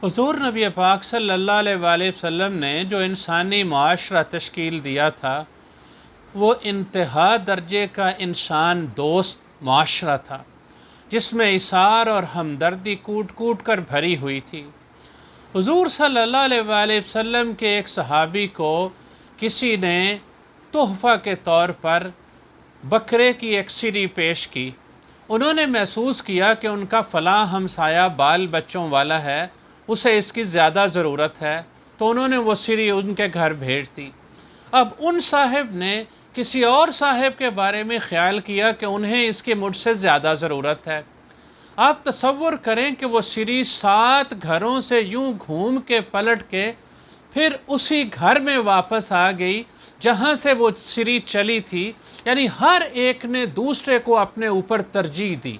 हुज़ूर नबी पाक सल्लल्लाहु अलैहि वसल्लम ने जो इंसानी माशरा तश्कील दिया था वो इंतहा दर्जे का इंसान दोस्त माशरा था, जिसमें इसार और हमदर्दी कूट कूट कर भरी हुई थी। हुज़ूर सल्लल्लाहु अलैहि वसल्लम के एक सहाबी को किसी ने तोहफ़ा के तौर पर बकरे की एक सिरी पेश की। उन्होंने महसूस किया कि उनका फ़लाँ हमसाया बाल बच्चों वाला है, उसे इसकी ज़्यादा ज़रूरत है, तो उन्होंने वो सिरी उनके घर भेज दी। अब उन साहिब ने किसी और साहिब के बारे में ख़्याल किया कि उन्हें इसकी मुझसे ज़्यादा ज़रूरत है। आप तसव्वुर करें कि वो सिरी 7 घरों से यूं घूम के पलट के फिर उसी घर में वापस आ गई जहां से वो सिरी चली थी। यानी हर एक ने दूसरे को अपने ऊपर तरजीह दी।